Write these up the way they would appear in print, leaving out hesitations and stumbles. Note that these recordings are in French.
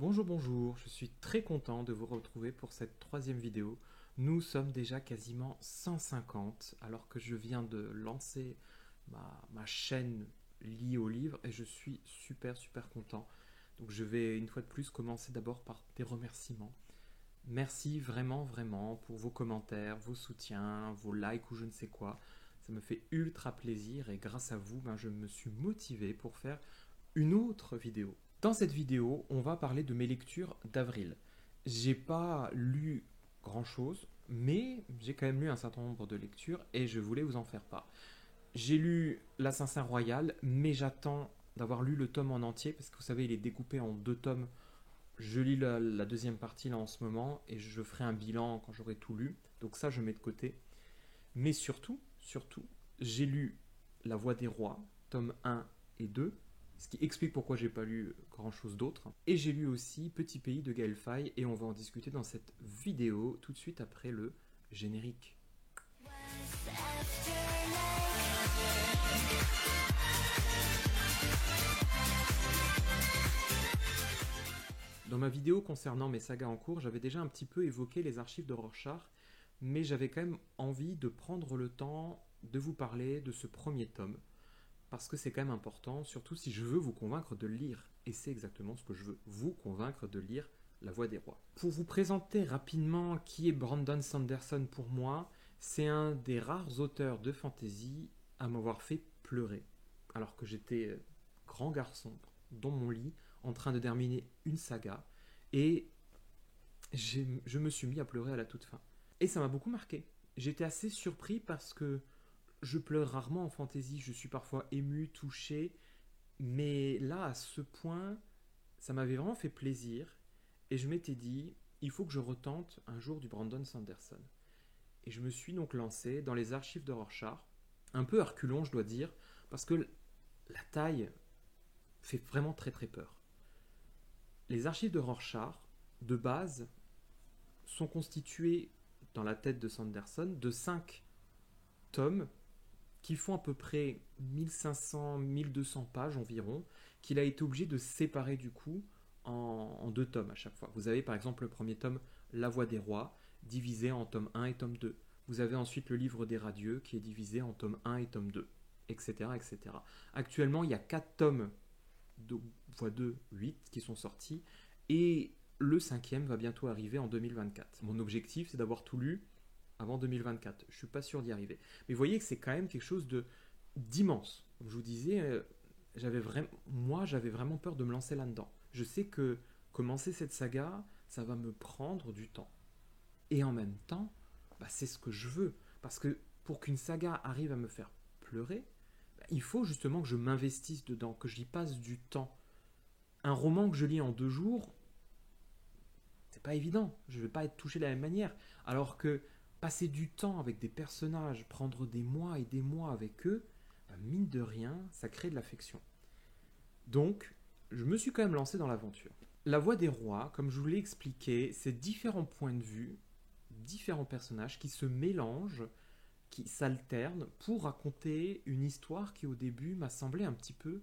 Bonjour, bonjour, je suis très content de vous retrouver pour cette troisième vidéo. Nous sommes déjà quasiment 150 alors que je viens de lancer ma chaîne liée au livre et je suis super content. Donc je vais une fois de plus commencer d'abord par des remerciements. Merci vraiment pour vos commentaires, vos soutiens, vos likes ou je ne sais quoi. Ça me fait ultra plaisir et grâce à vous, je me suis motivé pour faire une autre vidéo. Dans cette vidéo, on va parler de mes lectures d'avril. J'ai pas lu grand chose, mais j'ai quand même lu un certain nombre de lectures et je voulais vous en faire part. J'ai lu L'Assassin Royal, mais j'attends d'avoir lu le tome en entier parce que vous savez, il est découpé en deux tomes. Je lis la deuxième partie là en ce moment et je ferai un bilan quand j'aurai tout lu. Donc ça, je mets de côté. Mais surtout, j'ai lu La Voix des Rois, tome 1 et 2, ce qui explique pourquoi j'ai pas lu grand chose d'autre. Et j'ai lu aussi Petit Pays de Gaël Faye et on va en discuter dans cette vidéo tout de suite après le générique. Dans ma vidéo concernant mes sagas en cours, j'avais déjà un petit peu évoqué les archives de Rorschach, mais j'avais quand même envie de prendre le temps de vous parler de ce premier tome, parce que c'est quand même important, surtout si je veux vous convaincre de le lire. Et c'est exactement ce que je veux, vous convaincre de lire La Voix des Rois. Pour vous présenter rapidement qui est Brandon Sanderson pour moi, c'est un des rares auteurs de fantasy à m'avoir fait pleurer, alors que j'étais grand garçon dans mon lit, en train de terminer une saga, et je me suis mis à pleurer à la toute fin. Et ça m'a beaucoup marqué. J'étais assez surpris parce que je pleure rarement en fantasy, je suis parfois ému, touché, mais là, à ce point, ça m'avait vraiment fait plaisir, et je m'étais dit, il faut que je retente un jour du Brandon Sanderson. Et je me suis donc lancé dans les archives de Rorschach, un peu à reculons, je dois dire, parce que la taille fait vraiment très peur. Les archives de Rorschach, de base, sont constituées, dans la tête de Sanderson, de 5 tomes qui font à peu près 1500-1200 pages environ, qu'il a été obligé de séparer du coup en deux tomes à chaque fois. Vous avez par exemple le premier tome, La Voix des Rois, divisé en tome 1 et tome 2. Vous avez ensuite le Livre des Radieux qui est divisé en tome 1 et tome 2, etc. Actuellement, il y a 4 tomes de x 2, 8 qui sont sortis, et le cinquième va bientôt arriver en 2024. Mon objectif, c'est d'avoir tout lu avant 2024. Je suis pas sûr d'y arriver. Mais vous voyez que c'est quand même quelque chose d'immense. Je vous disais, j'avais vraiment peur de me lancer là-dedans. Je sais que commencer cette saga, ça va me prendre du temps. Et en même temps, c'est ce que je veux. Parce que pour qu'une saga arrive à me faire pleurer, il faut justement que je m'investisse dedans, que j'y passe du temps. Un roman que je lis en 2 jours, c'est pas évident. Je ne vais pas être touché de la même manière. Alors que passer du temps avec des personnages, prendre des mois et des mois avec eux, mine de rien, ça crée de l'affection. Donc, je me suis quand même lancé dans l'aventure. La Voix des Rois, comme je vous l'ai expliqué, c'est différents points de vue, différents personnages qui se mélangent, qui s'alternent pour raconter une histoire qui au début m'a semblé un petit peu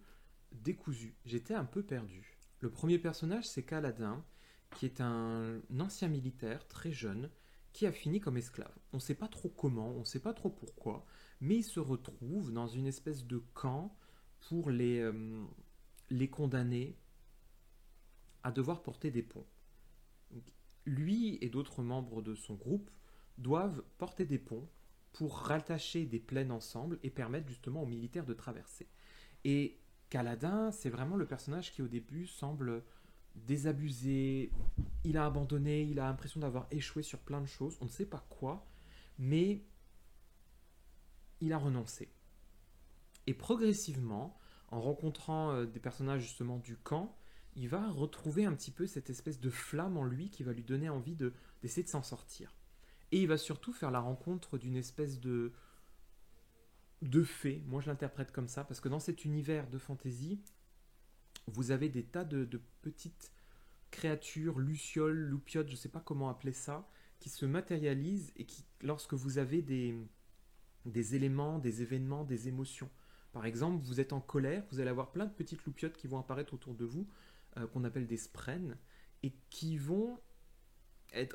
décousue. J'étais un peu perdu. Le premier personnage, c'est Kaladin, qui est un ancien militaire très jeune, qui a fini comme esclave. On ne sait pas trop comment, on ne sait pas trop pourquoi, mais il se retrouve dans une espèce de camp pour les condamner à devoir porter des ponts. Donc, lui et d'autres membres de son groupe doivent porter des ponts pour rattacher des plaines ensemble et permettre justement aux militaires de traverser. Et Kaladin, c'est vraiment le personnage qui au début semble désabusé, il a abandonné, il a l'impression d'avoir échoué sur plein de choses, on ne sait pas quoi, mais il a renoncé. Et progressivement, en rencontrant des personnages justement du camp, il va retrouver un petit peu cette espèce de flamme en lui qui va lui donner envie d'essayer de s'en sortir. Et il va surtout faire la rencontre d'une espèce de fée, moi je l'interprète comme ça, parce que dans cet univers de fantasy, vous avez des tas de petites créatures, lucioles, loupiotes, je ne sais pas comment appeler ça, qui se matérialisent et qui, lorsque vous avez des éléments, des événements, des émotions. Par exemple, vous êtes en colère, vous allez avoir plein de petites loupiotes qui vont apparaître autour de vous, qu'on appelle des sprènes, et qui vont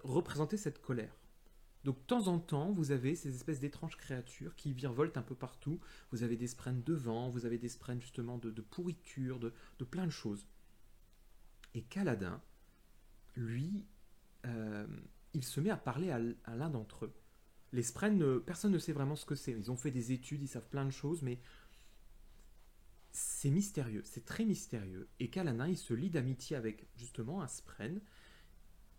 représenter cette colère. Donc de temps en temps, vous avez ces espèces d'étranges créatures qui virevoltent un peu partout. Vous avez des sprains de vent, vous avez des sprains justement de pourriture, de plein de choses. Et Kaladin, lui, euh, il se met à parler à l'un d'entre eux. Les sprains, personne ne sait vraiment ce que c'est. Ils ont fait des études, ils savent plein de choses, mais c'est mystérieux, c'est très mystérieux. Et Kaladin, il se lie d'amitié avec justement un spren,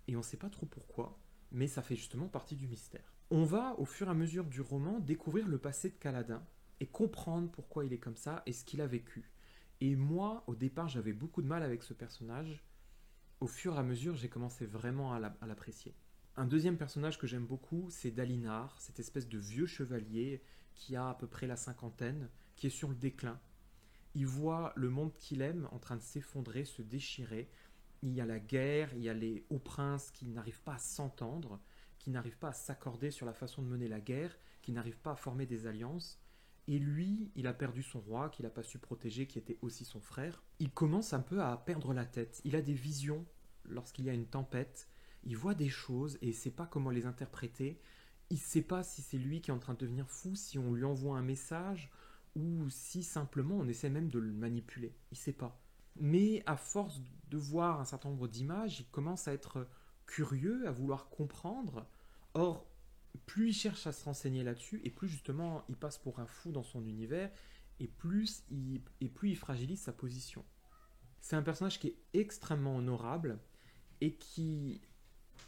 et on ne sait pas trop pourquoi, mais ça fait justement partie du mystère. On va, au fur et à mesure du roman, découvrir le passé de Kaladin et comprendre pourquoi il est comme ça et ce qu'il a vécu. Et moi, au départ, j'avais beaucoup de mal avec ce personnage. Au fur et à mesure, j'ai commencé vraiment à l'apprécier. Un deuxième personnage que j'aime beaucoup, c'est Dalinar, cette espèce de vieux chevalier qui a à peu près la cinquantaine, qui est sur le déclin. Il voit le monde qu'il aime en train de s'effondrer, se déchirer. Il y a la guerre, il y a les hauts princes qui n'arrivent pas à s'entendre, qui n'arrivent pas à s'accorder sur la façon de mener la guerre, qui n'arrivent pas à former des alliances. Et lui, il a perdu son roi, qu'il n'a pas su protéger, qui était aussi son frère. Il commence un peu à perdre la tête. Il a des visions lorsqu'il y a une tempête. Il voit des choses et il ne sait pas comment les interpréter. Il ne sait pas si c'est lui qui est en train de devenir fou, si on lui envoie un message, ou si simplement on essaie même de le manipuler. Il ne sait pas. Mais à force de voir un certain nombre d'images, il commence à être curieux, à vouloir comprendre. Or, plus il cherche à se renseigner là-dessus, et plus justement il passe pour un fou dans son univers, et plus il fragilise sa position. C'est un personnage qui est extrêmement honorable, et qui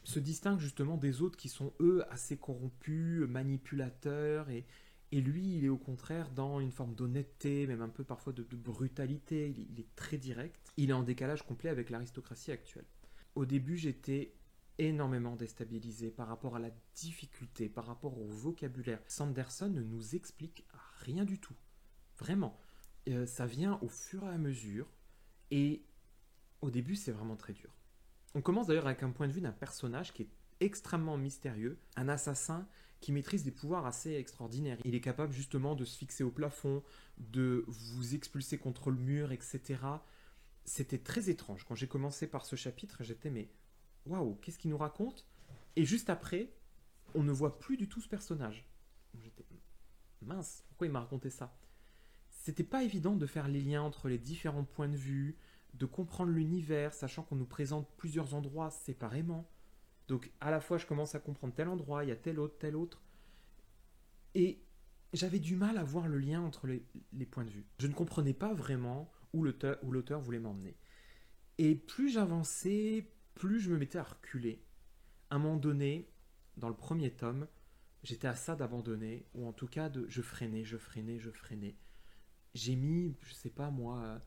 se distingue justement des autres qui sont eux assez corrompus, manipulateurs, et lui il est au contraire dans une forme d'honnêteté, même un peu parfois de brutalité, il est très direct, il est en décalage complet avec l'aristocratie actuelle. Au début j'étais énormément déstabilisé par rapport à la difficulté, par rapport au vocabulaire. Sanderson ne nous explique rien du tout, vraiment. Ça vient au fur et à mesure, et au début c'est vraiment très dur. On commence d'ailleurs avec un point de vue d'un personnage qui est extrêmement mystérieux, un assassin qui maîtrise des pouvoirs assez extraordinaires. Il est capable justement de se fixer au plafond, de vous expulser contre le mur, etc. C'était très étrange. Quand j'ai commencé par ce chapitre, j'étais mais waouh, qu'est-ce qu'il nous raconte? Et juste après, on ne voit plus du tout ce personnage. J'étais mince, pourquoi il m'a raconté ça? C'était pas évident de faire les liens entre les différents points de vue, de comprendre l'univers, sachant qu'on nous présente plusieurs endroits séparément. Donc à la fois je commence à comprendre tel endroit, il y a tel autre. Et j'avais du mal à voir le lien entre les points de vue. Je ne comprenais pas vraiment où l'auteur voulait m'emmener. Et plus j'avançais, plus je me mettais à reculer. À un moment donné, dans le premier tome, j'étais à ça d'abandonner, ou en tout cas je freinais. J'ai mis, je sais pas moi,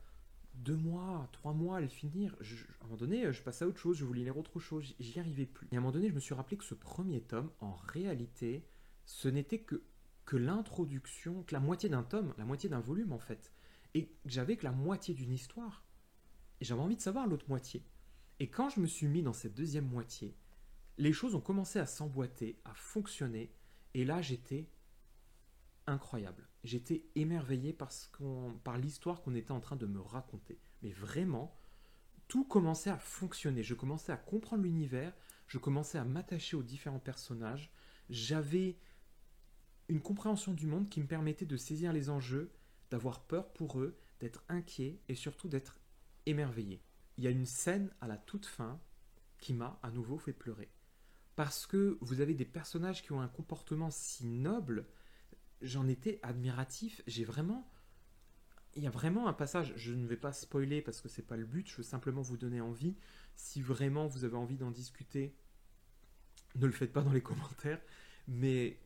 2 mois, 3 mois à le finir. À un moment donné, je passais à autre chose, je voulais lire autre chose, j'y arrivais plus. Et à un moment donné, je me suis rappelé que ce premier tome, en réalité, ce n'était que l'introduction, que la moitié d'un tome, la moitié d'un volume en fait. Et que j'avais que la moitié d'une histoire. Et j'avais envie de savoir l'autre moitié. Et quand je me suis mis dans cette deuxième moitié, les choses ont commencé à s'emboîter, à fonctionner. Et là, j'étais incroyable. J'étais émerveillé par l'histoire qu'on était en train de me raconter. Mais vraiment, tout commençait à fonctionner. Je commençais à comprendre l'univers, je commençais à m'attacher aux différents personnages. J'avais une compréhension du monde qui me permettait de saisir les enjeux, d'avoir peur pour eux, d'être inquiet et surtout d'être émerveillé. Il y a une scène à la toute fin qui m'a à nouveau fait pleurer. Parce que vous avez des personnages qui ont un comportement si noble, j'en étais admiratif. Il y a vraiment un passage, je ne vais pas spoiler parce que c'est pas le but, je veux simplement vous donner envie. Si vraiment vous avez envie d'en discuter, ne le faites pas dans les commentaires, mais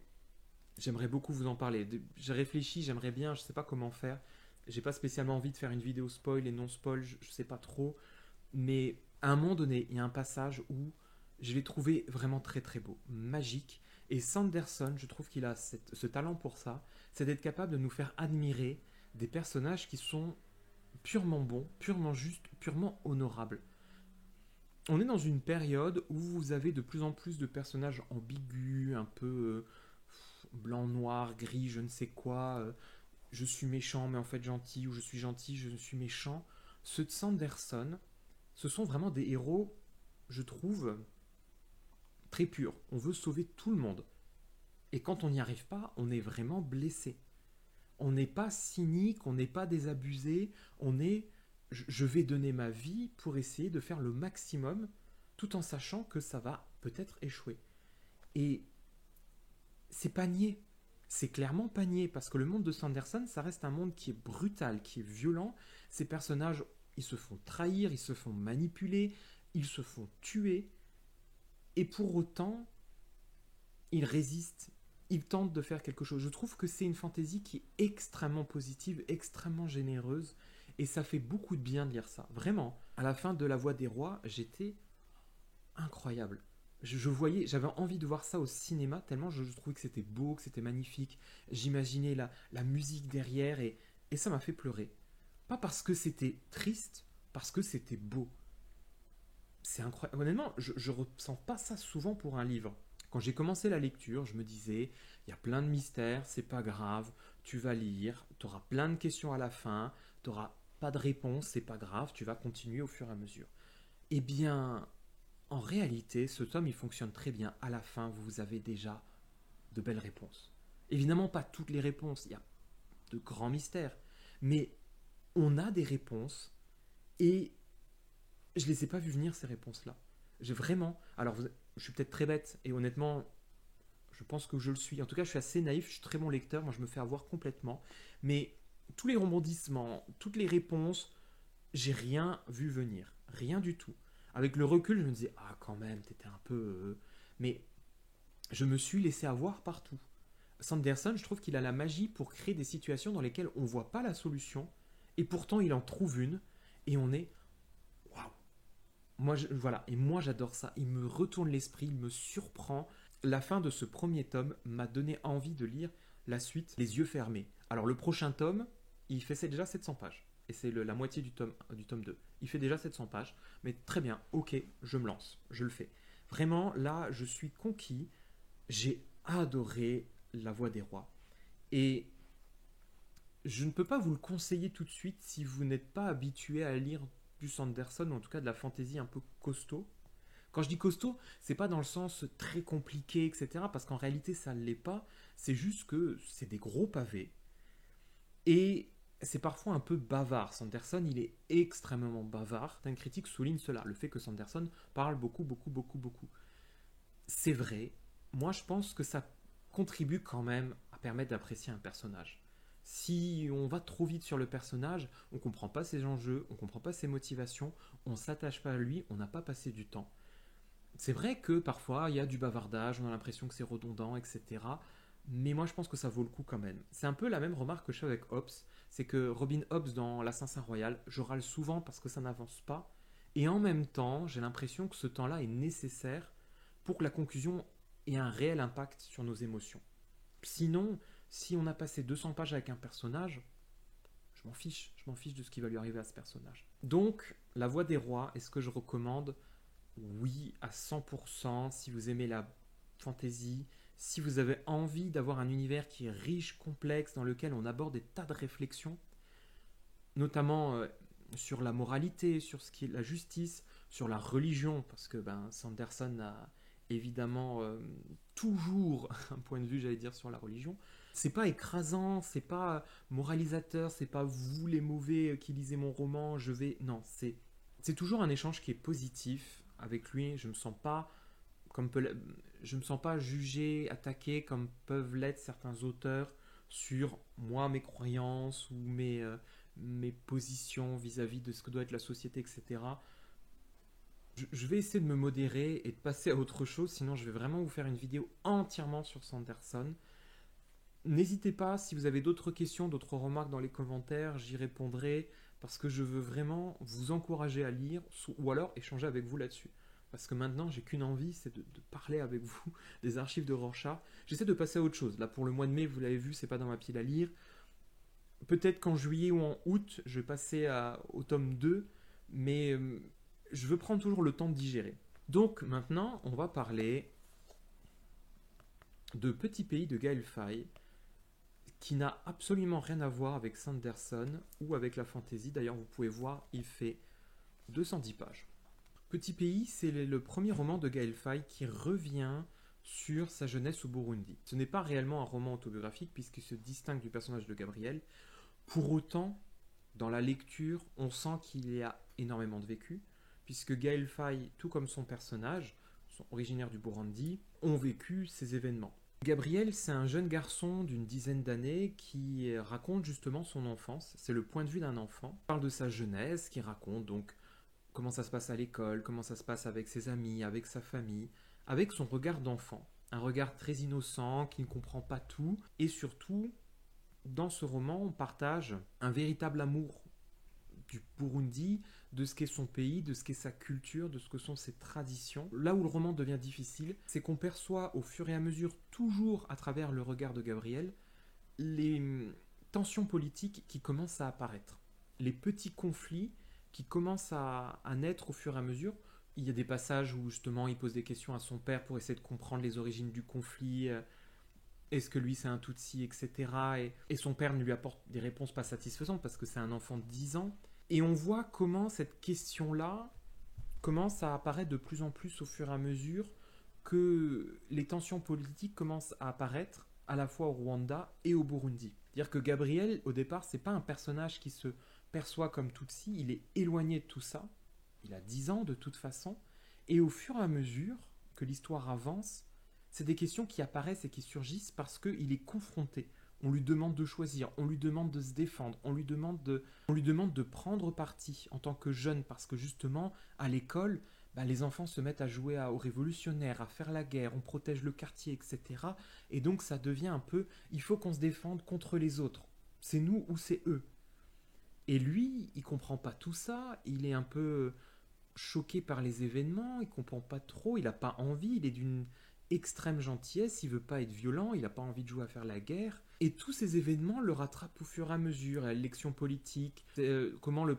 j'aimerais beaucoup vous en parler. J'ai réfléchi, j'aimerais bien, je sais pas comment faire. J'ai pas spécialement envie de faire une vidéo spoil et non spoil, je sais pas trop. Mais à un moment donné, il y a un passage où je l'ai trouvé vraiment très très beau, magique. Et Sanderson, je trouve qu'il a ce talent pour ça, c'est d'être capable de nous faire admirer des personnages qui sont purement bons, purement justes, purement honorables. On est dans une période où vous avez de plus en plus de personnages ambigus, un peu blanc, noir, gris, je ne sais quoi. Je suis méchant mais en fait gentil, ou je suis gentil, je suis méchant. Ceux de Sanderson, ce sont vraiment des héros, je trouve, très pur. On veut sauver tout le monde. Et quand on n'y arrive pas, on est vraiment blessé. On n'est pas cynique, on n'est pas désabusé, on est je vais donner ma vie pour essayer de faire le maximum tout en sachant que ça va peut-être échouer. Et c'est pas nier. C'est clairement pas nier parce que le monde de Sanderson, ça reste un monde qui est brutal, qui est violent. Ces personnages, ils se font trahir, ils se font manipuler, ils se font tuer. Et pour autant, ils résistent, ils tentent de faire quelque chose. Je trouve que c'est une fantaisie qui est extrêmement positive, extrêmement généreuse, et ça fait beaucoup de bien de lire ça. Vraiment, à la fin de La Voix des Rois, j'étais incroyable. Je voyais, j'avais envie de voir ça au cinéma, tellement je trouvais que c'était beau, que c'était magnifique. J'imaginais la musique derrière, et ça m'a fait pleurer. Pas parce que c'était triste, parce que c'était beau. C'est incroyable. Honnêtement, je ressens pas ça souvent pour un livre. Quand j'ai commencé la lecture, je me disais, il y a plein de mystères, c'est pas grave, tu vas lire, tu auras plein de questions à la fin, tu n'auras pas de réponse, c'est pas grave, tu vas continuer au fur et à mesure. Eh bien, en réalité, ce tome, il fonctionne très bien. À la fin, vous avez déjà de belles réponses. Évidemment, pas toutes les réponses, il y a de grands mystères, mais on a des réponses et je les ai pas vues venir, ces réponses-là. J'ai vraiment... Alors, je suis peut-être très bête, et honnêtement, je pense que je le suis. En tout cas, je suis assez naïf, je suis très bon lecteur, moi je me fais avoir complètement. Mais tous les rebondissements, toutes les réponses, j'ai rien vu venir. Rien du tout. Avec le recul, je me disais, ah quand même, t'étais un peu... Mais je me suis laissé avoir partout. Sanderson, je trouve qu'il a la magie pour créer des situations dans lesquelles on ne voit pas la solution, et pourtant il en trouve une, et on est... Waouh. Voilà, et moi j'adore ça. Il me retourne l'esprit, il me surprend. La fin de ce premier tome m'a donné envie de lire la suite les yeux fermés. Alors le prochain tome, il fait déjà 700 pages. Et c'est la moitié du tome 2. Il fait déjà 700 pages. Mais très bien, ok, je me lance, je le fais. Vraiment, là, je suis conquis. J'ai adoré La Voix des Rois. Et je ne peux pas vous le conseiller tout de suite si vous n'êtes pas habitué à lire du Sanderson, ou en tout cas de la fantaisie un peu costaud. Quand je dis costaud, c'est pas dans le sens très compliqué, etc. Parce qu'en réalité, ça ne l'est pas. C'est juste que c'est des gros pavés. Et c'est parfois un peu bavard. Sanderson, il est extrêmement bavard. Certains critiques soulignent cela, le fait que Sanderson parle beaucoup, beaucoup, beaucoup, beaucoup. C'est vrai. Moi, je pense que ça contribue quand même à permettre d'apprécier un personnage. Si on va trop vite sur le personnage, on ne comprend pas ses enjeux, on ne comprend pas ses motivations, on ne s'attache pas à lui, on n'a pas passé du temps. C'est vrai que parfois il y a du bavardage, on a l'impression que c'est redondant, etc. Mais moi je pense que ça vaut le coup quand même. C'est un peu la même remarque que je fais avec Hobbes, c'est que Robin Hobbes dans L'Assassin Royal, je râle souvent parce que ça n'avance pas, et en même temps j'ai l'impression que ce temps-là est nécessaire pour que la conclusion ait un réel impact sur nos émotions. Sinon, si on a passé 200 pages avec un personnage, je m'en fiche de ce qui va lui arriver à ce personnage. Donc, La Voix des Rois, est-ce que je recommande? Oui, à 100%, si vous aimez la fantasy, si vous avez envie d'avoir un univers qui est riche, complexe, dans lequel on aborde des tas de réflexions, notamment sur la moralité, sur ce qui est la justice, sur la religion, parce que Sanderson a évidemment toujours un point de vue, j'allais dire, sur la religion. C'est pas écrasant, c'est pas moralisateur, c'est pas vous les mauvais qui lisez mon roman, je vais... Non, c'est toujours un échange qui est positif avec lui. Je me sens pas je me sens pas jugé, attaqué comme peuvent l'être certains auteurs sur moi, mes croyances ou mes positions vis-à-vis de ce que doit être la société, etc. Je vais essayer de me modérer et de passer à autre chose, sinon je vais vraiment vous faire une vidéo entièrement sur Sanderson. N'hésitez pas, si vous avez d'autres questions, d'autres remarques dans les commentaires, j'y répondrai parce que je veux vraiment vous encourager à lire ou alors échanger avec vous là-dessus. Parce que maintenant, j'ai qu'une envie, c'est de parler avec vous des archives de Rorschach. J'essaie de passer à autre chose. Là, pour le mois de mai, vous l'avez vu, c'est pas dans ma pile à lire. Peut-être qu'en juillet ou en août, je vais passer au tome 2, mais je veux prendre toujours le temps de digérer. Donc maintenant, on va parler de Petit Pays de Gaël Faye, qui n'a absolument rien à voir avec Sanderson ou avec la fantasy. D'ailleurs, vous pouvez voir, il fait 210 pages. Petit Pays, c'est le premier roman de Gaël Faye qui revient sur sa jeunesse au Burundi. Ce n'est pas réellement un roman autobiographique puisqu'il se distingue du personnage de Gabriel. Pour autant, dans la lecture, on sent qu'il y a énormément de vécu, puisque Gaël Faye, tout comme son personnage, sont originaires du Burundi, ont vécu ces événements. Gabriel, c'est un jeune garçon d'une dizaine d'années qui raconte justement son enfance. C'est le point de vue d'un enfant. Il parle de sa jeunesse, qui raconte donc comment ça se passe à l'école, comment ça se passe avec ses amis, avec sa famille, avec son regard d'enfant. Un regard très innocent, qui ne comprend pas tout. Et surtout, dans ce roman, on partage un véritable amour du Burundi, de ce qu'est son pays, de ce qu'est sa culture, de ce que sont ses traditions. Là où le roman devient difficile, c'est qu'on perçoit au fur et à mesure, toujours à travers le regard de Gabriel, les tensions politiques qui commencent à apparaître. Les petits conflits qui commencent à naître au fur et à mesure. Il y a des passages où justement il pose des questions à son père pour essayer de comprendre les origines du conflit. Est-ce que lui c'est un Tutsi, etc. Et son père ne lui apporte des réponses pas satisfaisantes parce que c'est un enfant de 10 ans. Et on voit comment cette question-là commence à apparaître de plus en plus au fur et à mesure que les tensions politiques commencent à apparaître à la fois au Rwanda et au Burundi. C'est-à-dire que Gabriel, au départ, c'est pas un personnage qui se perçoit comme Tutsi, il est éloigné de tout ça. Il a 10 ans de toute façon. Et au fur et à mesure que l'histoire avance, c'est des questions qui apparaissent et qui surgissent parce qu'il est confronté. On lui demande de choisir, on lui demande de se défendre, on lui demande de prendre parti en tant que jeune parce que justement, à l'école, les enfants se mettent à jouer aux révolutionnaires, à faire la guerre, on protège le quartier, etc. Et donc ça devient un peu, il faut qu'on se défende contre les autres. C'est nous ou c'est eux. Et lui, il comprend pas tout ça, il est un peu choqué par les événements, il comprend pas trop, il a pas envie, il est d'une extrême gentillesse, il veut pas être violent, il a pas envie de jouer à faire la guerre. Et tous ces événements le rattrapent au fur et à mesure, l'élection politique, comment le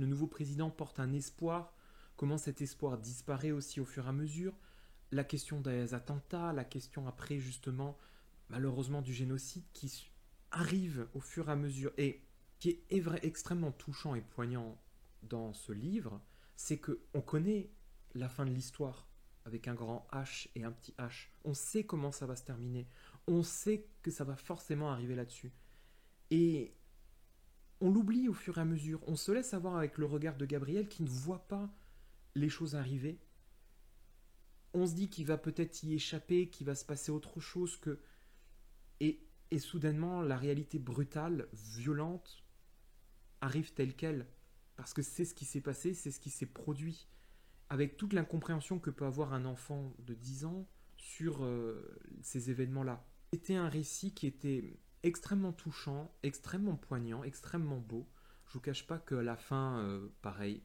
nouveau président porte un espoir, comment cet espoir disparaît aussi au fur et à mesure, la question des attentats, la question après justement, malheureusement du génocide qui arrive au fur et à mesure. Et qui est extrêmement touchant et poignant dans ce livre, c'est qu'on connaît la fin de l'histoire avec un grand H et un petit H. On sait comment ça va se terminer. On sait que ça va forcément arriver là-dessus. Et on l'oublie au fur et à mesure. On se laisse avoir avec le regard de Gabriel qui ne voit pas les choses arriver. On se dit qu'il va peut-être y échapper, qu'il va se passer autre chose que... Et soudainement, la réalité brutale, violente, arrive telle qu'elle. Parce que c'est ce qui s'est passé, c'est ce qui s'est produit. Avec toute l'incompréhension que peut avoir un enfant de 10 ans sur ces événements-là. C'était un récit qui était extrêmement touchant, extrêmement poignant, extrêmement beau. Je vous cache pas qu'à la fin, pareil,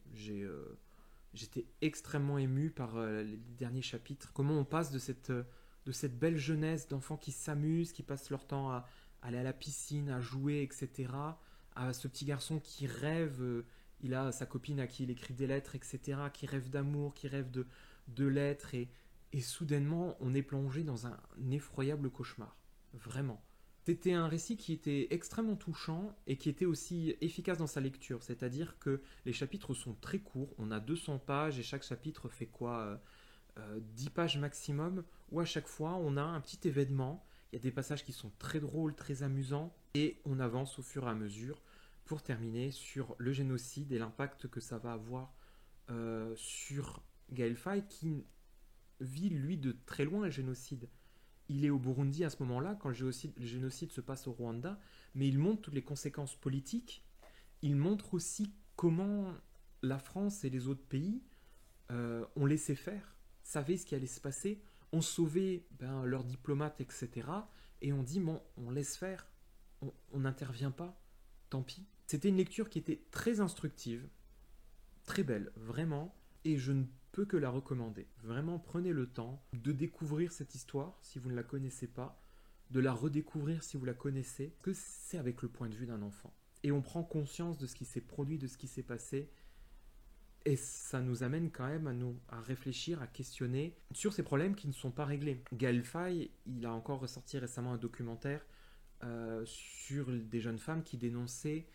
j'étais extrêmement ému par les derniers chapitres. Comment on passe de cette belle jeunesse d'enfants qui s'amusent, qui passent leur temps à aller à la piscine, à jouer, etc., à ce petit garçon qui rêve, il a sa copine à qui il écrit des lettres, etc., qui rêve d'amour, qui rêve de lettres, et soudainement, on est plongé dans un effroyable cauchemar. Vraiment. C'était un récit qui était extrêmement touchant et qui était aussi efficace dans sa lecture, c'est-à-dire que les chapitres sont très courts, on a 200 pages et chaque chapitre fait quoi 10 pages maximum, où à chaque fois on a un petit événement, il y a des passages qui sont très drôles, très amusants, et on avance au fur et à mesure pour terminer sur le génocide et l'impact que ça va avoir sur Gaël Faye qui vit lui de très loin le génocide. Il est au Burundi à ce moment-là, quand le génocide se passe au Rwanda, mais il montre toutes les conséquences politiques, il montre aussi comment la France et les autres pays ont laissé faire, savaient ce qui allait se passer, ont sauvé leurs diplomates, etc. Et on dit, bon, on laisse faire, on n'intervient pas, tant pis. C'était une lecture qui était très instructive, très belle, vraiment, et je ne peux que la recommander. Vraiment, prenez le temps de découvrir cette histoire si vous ne la connaissez pas, de la redécouvrir si vous la connaissez, que c'est avec le point de vue d'un enfant. Et on prend conscience de ce qui s'est produit, de ce qui s'est passé, et ça nous amène quand même à réfléchir, à questionner sur ces problèmes qui ne sont pas réglés. Gaël Faye, il a encore ressorti récemment un documentaire sur des jeunes femmes qui dénonçaient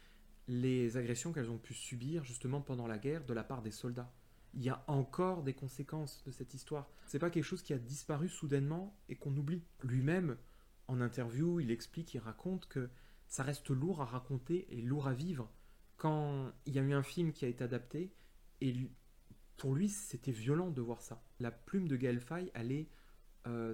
les agressions qu'elles ont pu subir justement pendant la guerre de la part des soldats. Il y a encore des conséquences de cette histoire. C'est pas quelque chose qui a disparu soudainement et qu'on oublie. Lui-même, en interview, il explique, il raconte que ça reste lourd à raconter et lourd à vivre. Quand il y a eu un film qui a été adapté, et pour lui, c'était violent de voir ça. La plume de Gaël Faye, elle est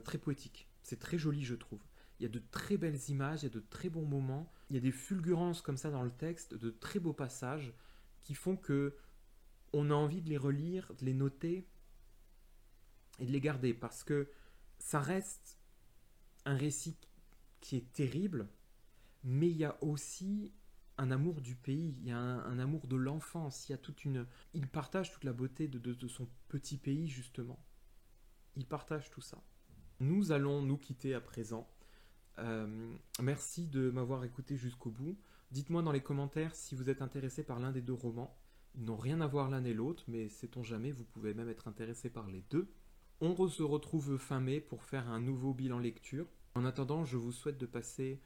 très poétique. C'est très joli, je trouve. Il y a de très belles images, il y a de très bons moments, il y a des fulgurances comme ça dans le texte, de très beaux passages qui font que on a envie de les relire, de les noter et de les garder parce que ça reste un récit qui est terrible, mais il y a aussi un amour du pays, il y a un amour de l'enfance, il y a toute une... Il partage toute la beauté de son petit pays, justement. Il partage tout ça. Nous allons nous quitter à présent. Merci de m'avoir écouté jusqu'au bout. Dites-moi dans les commentaires si vous êtes intéressé par l'un des deux romans. Ils n'ont rien à voir l'un et l'autre, mais sait-on jamais, vous pouvez même être intéressé par les deux. On se retrouve fin mai pour faire un nouveau bilan lecture. En attendant, je vous souhaite de passer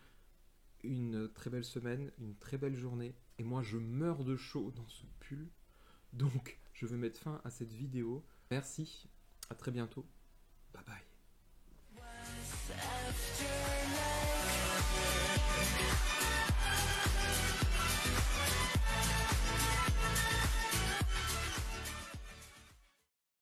une très belle semaine, une très belle journée. Et moi, je meurs de chaud dans ce pull. Donc, je vais mettre fin à cette vidéo. Merci, à très bientôt. Bye bye.